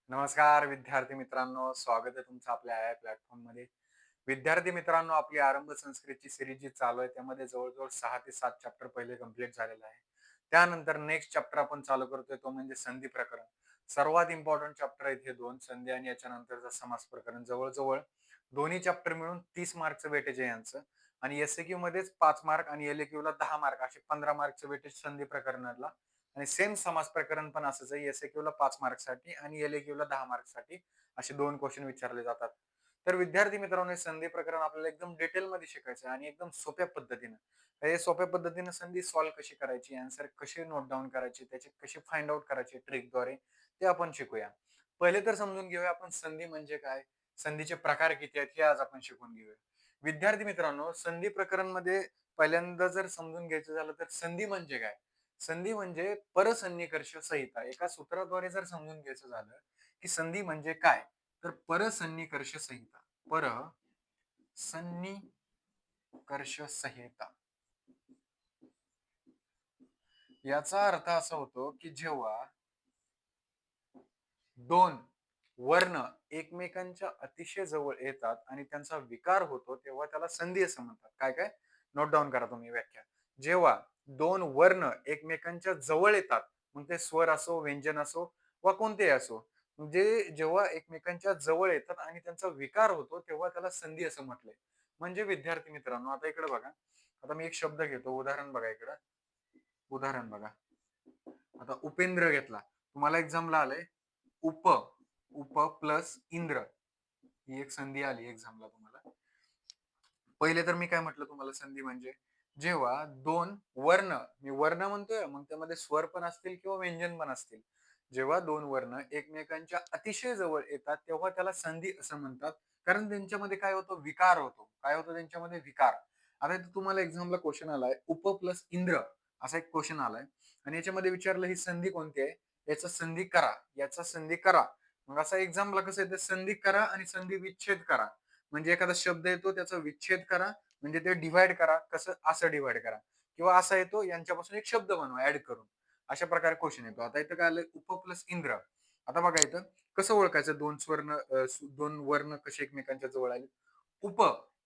नमस्कार विद्यार्थी मित्रांनो, स्वागत आहे तुमचं आपल्या या प्लॅटफॉर्ममध्ये. विद्यार्थी मित्रांनो, आपली आरंभ संस्कृतची सीरीज जी चालू आहे त्यामध्ये जवळ-जवळ 6 ते 7 चॅप्टर पहिले कंप्लीट झालेलं आहे. त्यानंतर नेक्स्ट चॅप्टर आपण चालू करतोय तो म्हणजे संधी प्रकरण. सर्वात इम्पोर्टंट चॅप्टर आहेत हे 2 संधी आणि याच्यानंतरचं समास प्रकरण. जवळ-जवळ दोन्ही चॅप्टर मिळून 30 मार्कचं वेटेज आहे यांचं आणि एस-ए-क्यू मध्येच 5 मार्क आणि एल-ए-क्यूला 10 मार्क असे 15 मार्कचं वेटेज संधी प्रकरणाला आणि सेम समास प्रकरण पण असंच आहे. एस-ए-क्यूला 5 मार्कसाठी आणि एल-ए-क्यूला 10 मार्कसाठी असे 2 क्वेश्चन विचारले जातात. तर विद्यार्थी मित्रांनो, हे संधी प्रकरण आपल्याला एकदम डिटेलमध्ये शिकायचं आहे आणि एकदम सोप्या पद्धतीनं. हे सोप्या पद्धतीनं संधी सॉल्व्ह कशी करायची, आन्सर कसे नोट डाउन करायचे, त्याचे कसे फाइंड आउट करायचे ट्रिकद्वारे ते आपण शिकूया. पहिले तर समजून घेऊया आपण संधी म्हणजे काय, संधीचे प्रकार किती आहेत हे आज आपण शिकून घेऊया. विद्यार्थी मित्रांनो, संधी प्रकरणमध्ये पहिल्यांदा जर समजून घ्यायचं झालं तर संधी म्हणजे काय? संधी म्हणजे परसन्निकर्ष संहिता. एका सूत्राद्वारे जर समजून घ्यायचं झालं, की संधी म्हणजे काय? तर परसन्निकर्ष संहिता. परसन्निकर्ष संहिता. याचा अर्थ असा होतो, की जेव्हा 2 वर्ण एकमेकांच्या अतिशय जवळ येतात आणि त्यांचा विकार होतो, तेव्हा त्याला संधी असं म्हणतात. काय? नोट डाउन करा तुम्ही व्याख्या. जेव्हा 2 वर्ण एकमेकांच्या जवळ येतात, मग ते स्वर असो, व्यंजन असो वा कोणतेही असो. म्हणजे जेव्हा एकमेकांच्या जवळ येतात आणि त्यांचा विकार होतो, तेव्हा त्याला संधी असं म्हटलंय. म्हणजे विद्यार्थी मित्रांनो, आता इकडे बघा. आता मी एक शब्द घेतो. उदाहरण बघा इकडं. उदाहरण बघा. आता उपेंद्र घेतला. तुम्हाला एक्झामला आलंय उप, उप प्लस इंद्र ही एक संधी आली एक्झामला तुम्हाला. पहिले तर मी काय म्हटलं तुम्हाला संधी म्हणजे जेव्हा 2 वर्ण, मी वर्ण म्हणतोय मग त्यामध्ये स्वर पण असतील किंवा व्यंजन पण असतील. जेव्हा 2 वर्ण एकमेकांच्या अतिशय जवळ येतात तेव्हा त्याला संधी असं म्हणतात. कारण त्यांच्यामध्ये काय होतं विकार होतो. काय होतं त्यांच्यामध्ये विकार. आता इथे तुम्हाला एक्झामला क्वेश्चन आलाय उप प्लस इंद्र असा एक क्वेश्चन आलाय आणि याच्यामध्ये विचारलं ही संधी कोणती आहे? याचा संधी करा. याचा संधी करा. मग असा एक्झामला कसं येतं संधी करा आणि संधी विच्छेद करा. म्हणजे एखादा शब्द येतो त्याचा विच्छेद करा म्हणजे ते डिव्हाइड करा. कसं? असं डिव्हाइड करा किंवा असा येतो यांच्यापासून एक शब्द बनवा ऍड करून. अशा प्रकारे क्वेश्चन येतो. आता इथं काय आलंय उप प्लस इंद्र. आता बघा इथं कसं ओळखायचं दोन वर्ण कसे एकमेकांच्या जवळ आले. उप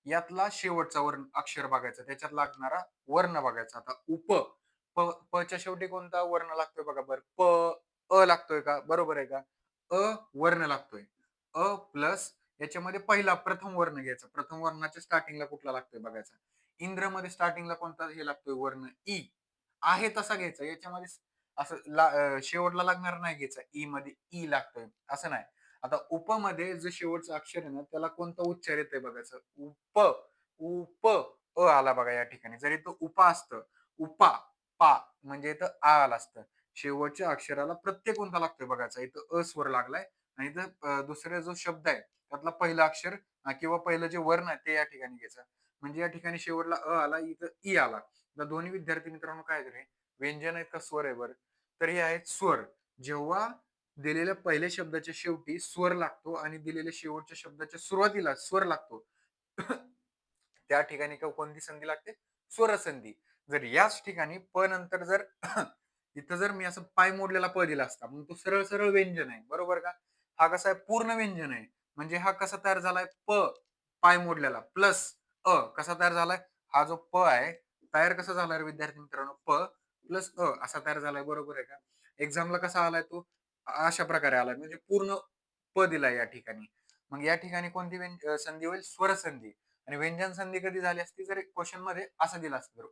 यातला शेवटचा वर्ण अक्षर बघायचा त्याच्यात लागणारा वर्ण बघायचा. आता उप च्या शेवटी कोणता वर्ण लागतोय बघा बरं. अ लागतोय का? बरोबर आहे का? वर्ण लागतोय. प्लस याच्यामध्ये पहिला प्रथम वर्ण घ्यायचा. प्रथम वर्णाच्या स्टार्टिंगला कुठला लागतोय बघायचा. इंद्रमध्ये स्टार्टिंगला कोणता हे लागतोय वर्ण ई. आहे तसा घ्यायचा. याच्यामध्ये असं शेवटला लागणार नाही घ्यायचा. ई मध्ये ई लागतोय असं नाही. आता उपमध्ये जे शेवटचं अक्षर आहे ना त्याला कोणता उच्चार येतोय बघायचं. उप आला बघा या ठिकाणी. जर इथं उपा असतं, उपा, पा म्हणजे इथं आ आलं असतं. शेवटच्या अक्षराला प्रत्येक कोणता लागतोय बघायचा. इथं स्वर लागलाय आणि इथं दुसरा जो शब्द आहे त्यातला पहिलं अक्षर किंवा पहिलं जे वर्ण आहे ते या ठिकाणी घ्यायचं. म्हणजे या ठिकाणी शेवटला आला, इथं ई आला. तर दोन्ही विद्यार्थी मित्रांनो काय रे व्यंजन आहेत का स्वर आहे बरं? तर हे आहेत स्वर. जेव्हा दिलेल्या पहिल्या शब्दाच्या शेवटी स्वर लागतो आणि दिलेल्या शेवटच्या शब्दाच्या सुरुवातीला स्वर लागतो. त्या ठिकाणी कोणती संधी लागते? स्वरसंधी. जर याच ठिकाणी प नंतर जर इथं जर मी असं पाय मोडलेला प दिला असता, मग तो सरळ सरळ व्यंजन आहे. बरोबर का? हा कसा आहे पूर्ण व्यंजन आहे. म्हणजे हा कसा तयार झालाय पाय मोडलेला प्लस कसा तयार झालाय? हा जो प आहे तयार कसा झालाय रे विद्यार्थी मित्रांनो? प्लस असा तयार झालाय. बरोबर आहे का? एक्झामला कसा आलाय तो? अशा प्रकारे आलाय. म्हणजे पूर्ण दिलाय या ठिकाणी. मग या ठिकाणी कोणती संधी होईल? स्वरसंधी. आणि व्यंजन संधी कधी झाली असती जर क्वेश्चन मध्ये असं दिलं असतं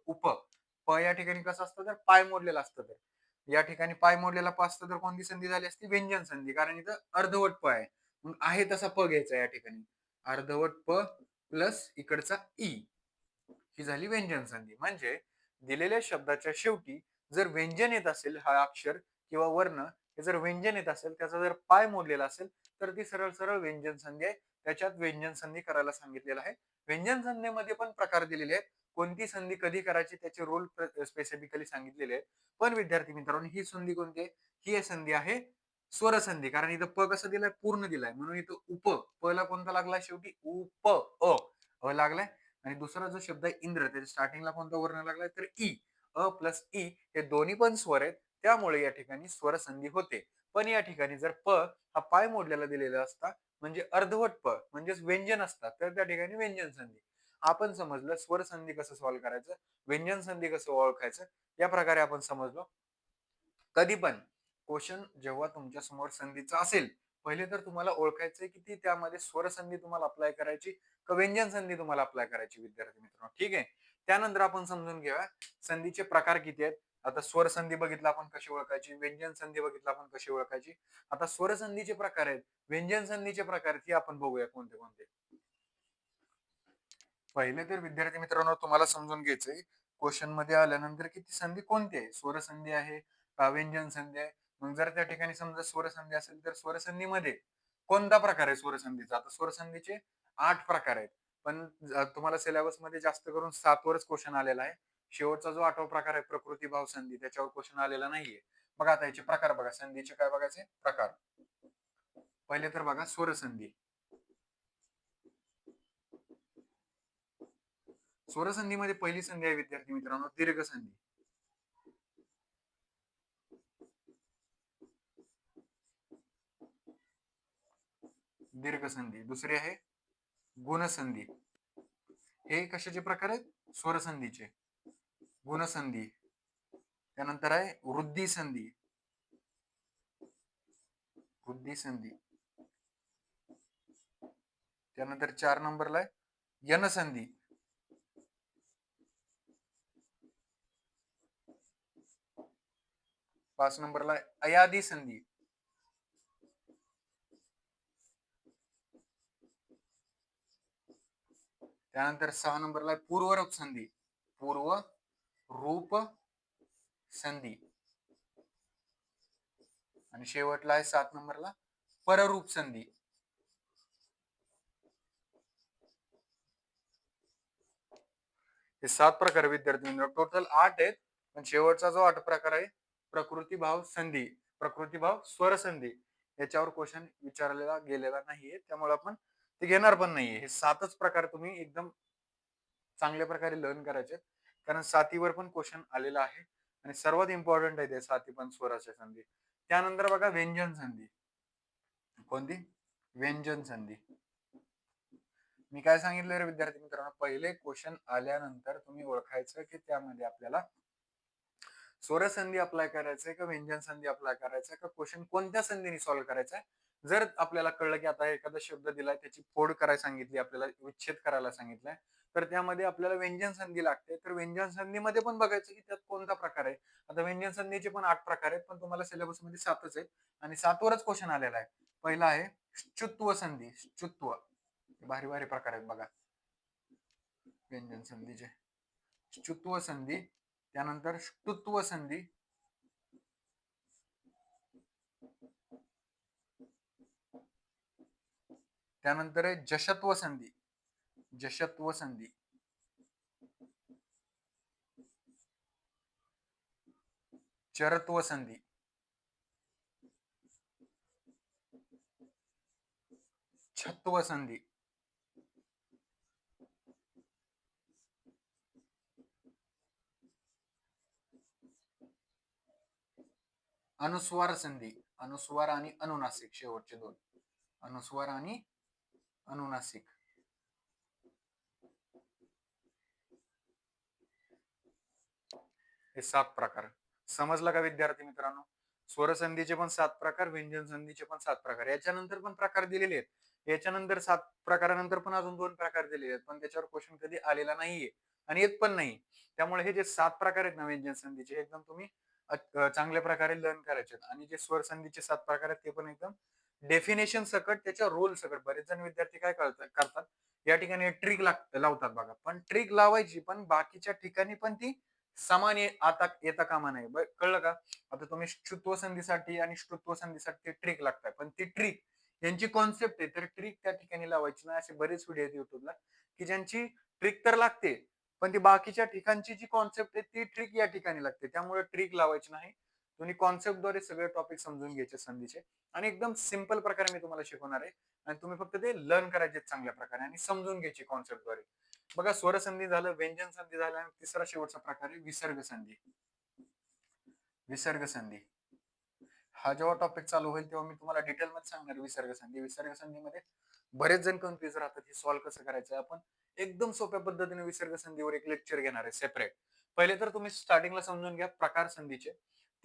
तर या ठिकाणी कसं असतं तर पाय मोडलेलं असतं तर या ठिकाणी पाय मोडलेला प असतं तर कोणती संधी झाली असती? व्यंजन संधी. कारण इथं अर्धवट प आहे. मग आहे तसा प घ्यायचा या ठिकाणी. अर्धवट प प्लस इकडचा ई ही झाली व्यंजन संधी. म्हणजे दिलेल्या शब्दाच्या शेवटी जर व्यंजन येत असेल हा अक्षर किंवा वर्ण हे जर व्यंजन येत असेल त्याचा जर पाय मोडलेला असेल तर ती सरळ सरळ व्यंजन संधी आहे. त्याच्यात व्यंजन संधी करायला सांगितलेलं आहे. व्यंजन संधीमध्ये पण प्रकार दिलेले आहेत. कोणती संधी कधी करायची त्याचे रूल स्पेसिफिकली सांगितलेले आहेत. पण विद्यार्थी मित्रांनो ही संधी कोणती आहे? ही संधी आहे स्वरसंधी. कारण इथं प कसं दिलाय? पूर्ण दिलाय. म्हणून इथं प ला कोणता लागलाय शेवटी? लागलाय. आणि दुसरा जो शब्द आहे इंद्र त्याच्या स्टार्टिंगला कोणता वर्ण लागलाय? तर ई. प्लस ई हे दोन्ही पण स्वर आहेत. त्यामुळे या ठिकाणी स्वरसंधी होते. पण या ठिकाणी जर प हा पाय मोडलेला दिलेला असता म्हणजे अर्धवट प म्हणजेच व्यंजन असतात तर त्या ठिकाणी व्यंजन संधी. आपण समजलं स्वर संधी कसं सॉल्व्ह करायचं, व्यंजन संधी कसं ओळखायचं, या प्रकारे आपण समजलो. कधी पण क्वेश्चन जेव्हा तुमच्या समोर संधीचा असेल, पहिले तर तुम्हाला ओळखायचंय की ती त्यामध्ये स्वर संधी तुम्हाला अप्लाय करायची का व्यंजन संधी तुम्हाला अप्लाय करायची विद्यार्थी मित्रांनो. ठीक आहे. त्यानंतर आपण समजून घेऊया संधीचे प्रकार किती आहेत. आता स्वर संधी बघितला आपण कशी ओळखायची, व्यंजन संधी बघितला आपण कशी ओळखायची. आता स्वर संधीचे प्रकार आहेत, व्यंजन संधीचे प्रकार आहेत, हे आपण बघूया कोणते कोणते. पहिले तर विद्यार्थी मित्रांनो तुम्हाला समजून घ्यायचंय क्वेश्चन मध्ये आल्यानंतर की ती संधी कोणती आहे, स्वर संधी आहे का व्यंजन संधी आहे. मग जर त्या ठिकाणी समजा स्वर संधी असेल तर स्वर संधीमध्ये कोणता प्रकार आहे स्वर संधीचा. आता स्वर संधीचे 8 प्रकार आहेत, पण तुम्हाला सिलेबस मध्ये जास्त करून 7 वरच क्वेश्चन आलेला आहे. शेवटचा जो 8वा प्रकार आहे प्रकृती भाव संधी त्याच्यावर क्वेश्चन आलेला नाहीये. बघा आता याचे प्रकार बघा, संधीचे काय बघायचे प्रकार. पहिले तर बघा स्वर संधी. स्वर संधीमध्ये पहिली संधी आहे विद्यार्थी मित्रांनो दीर्घ संधी. दीर्घ संधी. दुसरी आहे गुणसंधी. हे कशाचे प्रकार आहेत स्वर संधीचे. गुणसंधी. त्यानंतर आहे वृद्धी संधी. वृद्धी संधी. त्यानंतर 4 नंबरला आहे यन संधी. 5 नंबरला आहे अयादी संधी. त्यानंतर 6 नंबरला आहे पूर्वरूप संधी. पूर्व रूप संधी. आणि शेवटला आहे 7 नंबरला पररूप संधी. हे 7 प्रकार विद्यार्थी टोटल 8 आहेत. पण शेवटचा जो 8 प्रकार आहे प्रकृती भाव संधी, प्रकृती भाव स्वर संधी, याच्यावर क्वेश्चन विचारलेला गेलेला नाहीये, त्यामुळे आपण ते घेणार पण नाहीये. हे 7च प्रकार तुम्ही एकदम चांगल्या प्रकारे लर्न करायचे, कारण साथीवर पण क्वेश्चन आलेला आहे आणि सर्वात इम्पॉर्टंट आहे ते साथी पण स्वराच्या संधी. त्यानंतर बघा व्यंजन संधी. कोणती व्यंजन संधी. मी काय सांगितलं रे विद्यार्थी मित्रांनो, पहिले क्वेश्चन आल्यानंतर तुम्ही ओळखायचं की त्यामध्ये आपल्याला स्वर संधी अप्लाय करायचंय का व्यंजन संधी अप्लाय करायचंय का क्वेश्चन कोणत्या संधीने सॉल्व्ह करायचा आहे. जर आपल्याला कळलं की आता एखादा शब्द दिलाय त्याची फोड करायला सांगितली, आपल्याला विच्छेद करायला सांगितलंय, तर त्यामध्ये आपल्याला व्यंजन संधी लागते. तर व्यंजन संधीमध्ये पण बघायचं की त्यात कोणता प्रकार आहे. आता व्यंजन संधीचे पण 8 प्रकार आहेत, पण तुम्हाला सिलेबस मध्ये 7च आहेत आणि 7 वरच क्वेश्चन आलेला आहे. पहिला आहे श्चुत्व संधी. श्चुत्व भारी भारी प्रकार आहेत बघा व्यंजन संधीचे. श्चुत्व संधी. त्यानंतर ष्टुत्व संधी. त्यानंतर आहे जशत्व संधी. जशत्व संधी. चरत्व संधी. छत्व संधी. अनुस्वार संधी. अनुस्वार आणि अनुनासिक शेवटचे दोन. अनुस्वार आणि अनुनासिक. हे 7 प्रकार. समजलं का विद्यार्थी मित्रांनो. स्वर संधीचे पण 7 प्रकार, व्यंजन संधीचे पण 7 प्रकार. याच्यानंतर पण प्रकार दिलेले आहेत. याच्यानंतर 7 प्रकारानंतर पण अजून 2 प्रकार दिलेले आहेत, पण त्याच्यावर क्वेश्चन कधी आलेला नाहीये आणि येत पण नाही. त्यामुळे हे जे 7 प्रकार आहेत ना व्यंजन संधीचे, एकदम तुम्ही चांगल्या प्रकारे लर्न करायचे. आणि जे स्वर संधीचे 7 प्रकार आहेत ते पण एकदम डेफिनेशन सकट, त्याच्या रोल सकट. बरेच जण विद्यार्थी काय करतात या ठिकाणी ट्रिक लावतात बघा, पण ट्रिक लावायची पण बाकीच्या ठिकाणी पण ती समान आता येता कामा नये. कळलं का. आता तुम्ही श्रुत्व संधीसाठी आणि श्रुत्व संधीसाठी ट्रिक लागतात, पण ती ट्रिक यांची कॉन्सेप्ट आहे, तर ट्रिक त्या ठिकाणी लावायची नाही. असे बरेच व्हिडिओ आहेत युट्यूबला की ज्यांची ट्रिक तर लागते, पण ती बाकीच्या ठिकाणची जी कॉन्सेप्ट आहे ती ट्रिक या ठिकाणी लागते. त्यामुळे ट्रिक लावायची नाही. तुम्ही कॉन्सेप्टद्वारे सगळे टॉपिक समजून घ्यायचे संधीचे, आणि एकदम सिंपल प्रकारे मी तुम्हाला शिकवणार आहे. आणि तुम्ही फक्त ते लर्न करायचे चांगल्या प्रकारे आणि समजून घ्यायचे कॉन्सेप्टद्वारे. बघा स्वर संधी झालं, व्यंजन संधी झालं, आणि तिसरा शेवटचा प्रकार आहे विसर्ग संधी. विसर्ग संधी. हा जेव्हा टॉपिक चालू होईल तेव्हा मी तुम्हाला डिटेलमध्ये सांगणार आहे विसर्ग संधी. विसर्ग संधीमध्ये बरेच जण कन्फ्युज राहतात हे सॉल्व्ह कसं करायचं. आपण एकदम सोप्या पद्धतीने विसर्ग संधीवर एक लेक्चर घेणार आहे सेपरेट. पहिले तर तुम्ही स्टार्टिंगला समजून घ्या प्रकार संधीचे.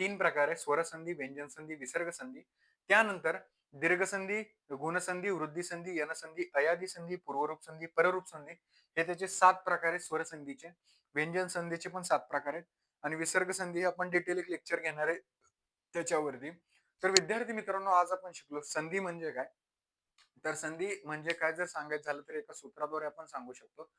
3 प्रकार आहे: स्वर संधी, व्यंजन संधी, विसर्ग संधी. त्यानंतर दीर्घ संधी, गुण संधी, वृद्धी संधी, यन संधी, अयादी संधी, पूर्वरूप संधी, पररूप संधी. हे त्याचे 7 प्रकार आहेत स्वर संधीचे. व्यंजन संधीचे पण 7 प्रकार आहेत आणि विसर्ग संधी आपण डिटेल एक लेक्चर घेणार आहे त्याच्यावरती. तर विद्यार्थी मित्रांनो, आज आपण शिकलो संधी म्हणजे काय. तर संधी म्हणजे काय जर सांगायचं झालं तर एका सूत्राद्वारे आपण सांगू शकतो.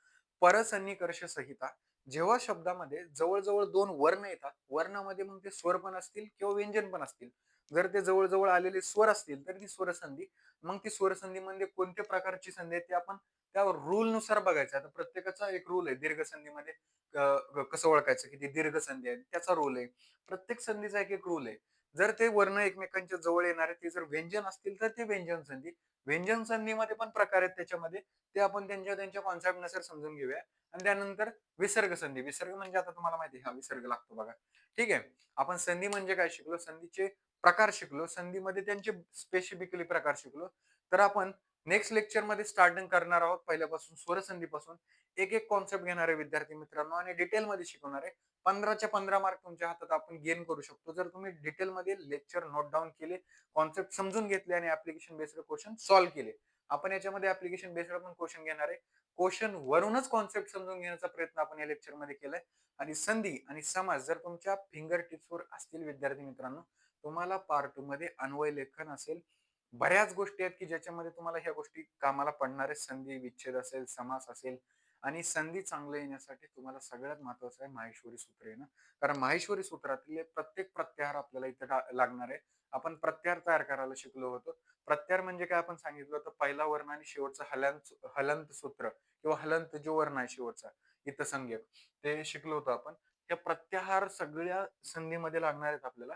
परसन्निकर्ष संहिता. जेव्हा शब्दामध्ये जवळजवळ दोन वर्ण येतात, वर्णामध्ये मग ते स्वर पण असतील किंवा व्यंजन पण असतील. जर ते जवळ आलेले स्वर असतील तर ती स्वरसंधी. मग ती स्वरसंधीमध्ये कोणत्या प्रकारची संधी आहे ते आपण त्या रूल नुसार बघायचं. आता प्रत्येकाचा एक रूल आहे. दीर्घ संधीमध्ये कसं ओळखायचं की ती दीर्घ संधी आहे त्याचा रूल आहे. प्रत्येक संधीचा एक एक रूल आहे. जर ते वर्ण एकमेकांच्या जवळ येणारे ते जर व्यंजन असतील तर ते व्यंजन संधी. व्यंजन संधीमध्ये पण प्रकार आहेत त्याच्यामध्ये. ते आपण त्यांच्या त्यांच्या कॉन्सेप्ट नुसार समजून घेऊया. आणि त्यानंतर विसर्ग संधी. विसर्ग म्हणजे आता तुम्हाला माहिती आहे, हा विसर्ग लागतो बघा. ठीक आहे. आपण संधी म्हणजे काय शिकलो, संधीचे प्रकार शिकलो, संधीमध्ये त्यांचे स्पेसिफिकली प्रकार शिकलो. तर आपण नेक्स्ट लेक्चर मध्ये स्टार्टिंग करणार आहोत पहिल्यापासून स्वरसंधीपासून. एक एक कॉन्सेप्ट घेणार आहे विद्यार्थी मित्रांनो आणि डिटेलमध्ये शिकवणार आहे. 15च्या 15 मार्क तुमच्या हातात आपण गेन करू शकतो जर तुम्ही डिटेलमध्ये लेक्चर नोट डाऊन केले, कॉन्सेप्ट समजून घेतले आणि ऍप्लिकेशन बेस्ड क्वेश्चन सॉल्व्ह केले. आपण याच्यामध्ये ऍप्लिकेशन बेस्ड पण क्वेश्चन घेणार आहे. क्वेश्चन वरूनच कॉन्सेप्ट समजून घेण्याचा प्रयत्न आपण या लेक्चर मध्ये केलाय. आणि संधी आणि समास जर तुमच्या फिंगर टिप्सवर असतील विद्यार्थी मित्रांनो, तुम्हाला पार्ट 2 मध्ये अन्वय लेखन असेल. बऱ्याच गोष्टी आहेत की ज्याच्यामध्ये तुम्हाला ह्या गोष्टी कामाला पडणार आहेत. संधी विच्छेद असेल, समास असेल. आणि संधी चांगलं येण्यासाठी तुम्हाला सगळ्यात महत्वाचं आहे माहेश्वरी सूत्र येणं. कारण माहेश्वरी सूत्रातले प्रत्येक प्रत्याहार आपल्याला इथे लागणार आहे. आपण प्रत्याहार तयार करायला शिकलो होतो. प्रत्याहार म्हणजे काय आपण सांगितलं होतं, पहिला वर्ण आणि शेवटचा हलंत हलंत सूत्र किंवा हलंत जो वर्ण आहे शेवटचा इथं संज्ञक, ते शिकलो होतो आपण. त्या प्रत्याहार सगळ्या संधीमध्ये लागणार आहेत आपल्याला.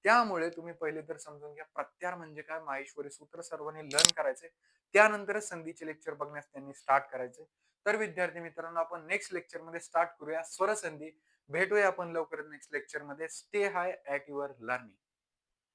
त्यामुळे तुम्ही पहिले तर समजून घ्या प्रत्याहार म्हणजे काय, माहेश्वरी सूत्र सर्वांनी लर्न करायचे. त्यानंतरच संधीचे लेक्चर बघण्यास त्यांनी स्टार्ट करायचे. तर विद्यार्थी मित्रांनो, आपण नेक्स्ट लेक्चर मध्ये स्टार्ट करूया स्वरसंधी. भेटूया आपण लवकर नेक्स्ट लेक्चर मध्ये. Stay high at your learning.